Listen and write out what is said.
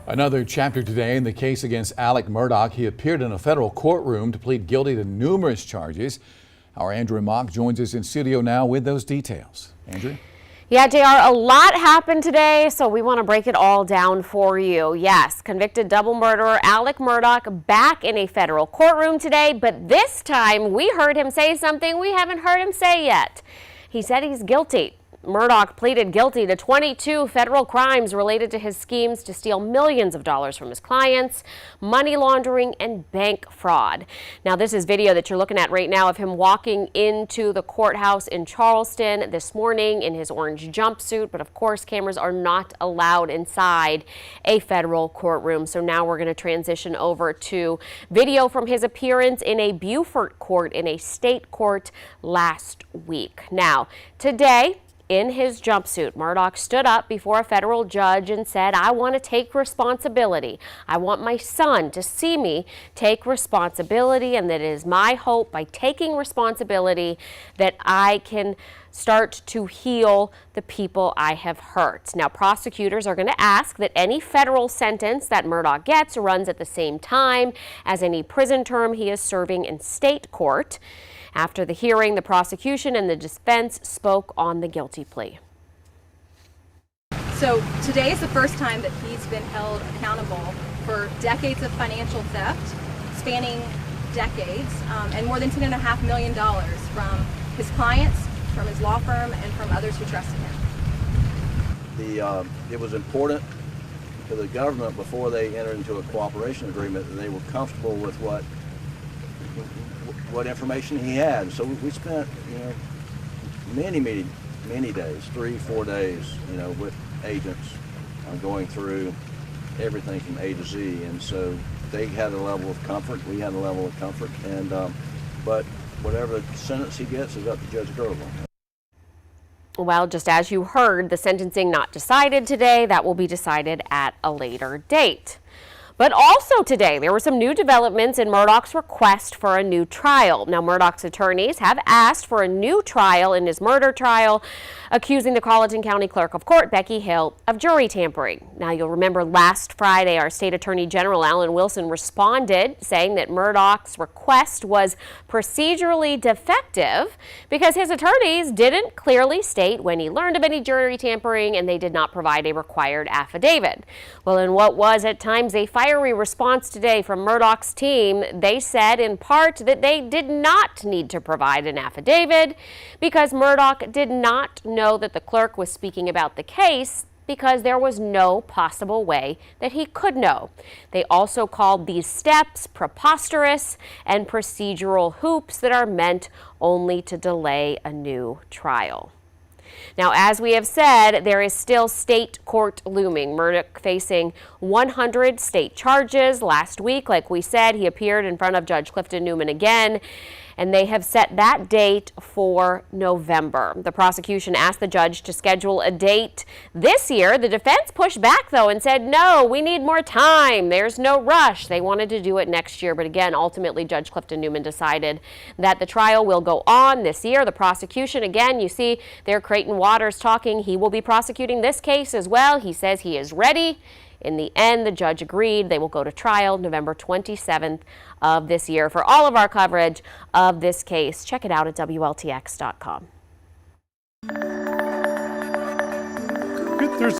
Another chapter today in the case against Alex Murdaugh. He appeared in a federal courtroom to plead guilty to numerous charges. Our Andrew Mock joins us in studio now with those details. Andrew? Yeah, JR, a lot happened today, so we want to break it all down for you. Yes, convicted double murderer Alex Murdaugh back in a federal courtroom today, but this time we heard him say something we haven't heard him say yet. He said he's guilty. Murdaugh pleaded guilty to 22 federal crimes related to his schemes to steal millions of dollars from his clients, money laundering, and bank fraud. Now, this is video that you're looking at right now of him walking into the courthouse in Charleston this morning in his orange jumpsuit. But of course, cameras are not allowed inside a federal courtroom. So now we're going to transition over to video from his appearance in a Beaufort court in a state court last week. Now, today, in his jumpsuit, Murdaugh stood up before a federal judge and said, "I want to take responsibility. I want my son to see me take responsibility, and that it is my hope by taking responsibility that I can start to heal the people I have hurt." Now, prosecutors are going to ask that any federal sentence that Murdaugh gets runs at the same time as any prison term he is serving in state court. After the hearing, the prosecution and the defense spoke on the guilty plea. So today is the first time that he's been held accountable for decades of financial theft, spanning decades, and more than $10.5 million from his clients, from his law firm, and from others who trusted him. It was important to the government before they entered into a cooperation agreement that they were comfortable with what information he had. So we spent, many days, 3-4 days, with agents going through everything from A to Z. And so they had a level of comfort, we had a level of comfort, and but whatever sentence he gets is up to Judge Gergel. Well, just as you heard, the sentencing not decided today. That will be decided at a later date. But also today, there were some new developments in Murdaugh's request for a new trial. Now, Murdaugh's attorneys have asked for a new trial in his murder trial, accusing the Colleton County Clerk of Court, Becky Hill, of jury tampering. Now, you'll remember last Friday, our State Attorney General Alan Wilson responded, saying that Murdaugh's request was procedurally defective because his attorneys didn't clearly state when he learned of any jury tampering, and they did not provide a required affidavit. Well, in what was at times a fiery response today from Murdaugh's team, they said in part that they did not need to provide an affidavit because Murdaugh did not know that the clerk was speaking about the case because there was no possible way that he could know. They also called these steps preposterous and procedural hoops that are meant only to delay a new trial. Now, as we have said, there is still state court looming. Murdaugh facing 100 state charges. Last week, like we said, he appeared in front of Judge Clifton Newman again, and they have set that date for November. The prosecution asked the judge to schedule a date this year. The defense pushed back, though, and said, no, we need more time. There's no rush. They wanted to do it next year, but again, ultimately, Judge Clifton Newman decided that the trial will go on this year. The prosecution, again, you see there Creighton Waters talking. He will be prosecuting this case as well. He says he is ready. In the end, the judge agreed. They will go to trial November 27th of this year. For all of our coverage of this case, check it out at WLTX.com.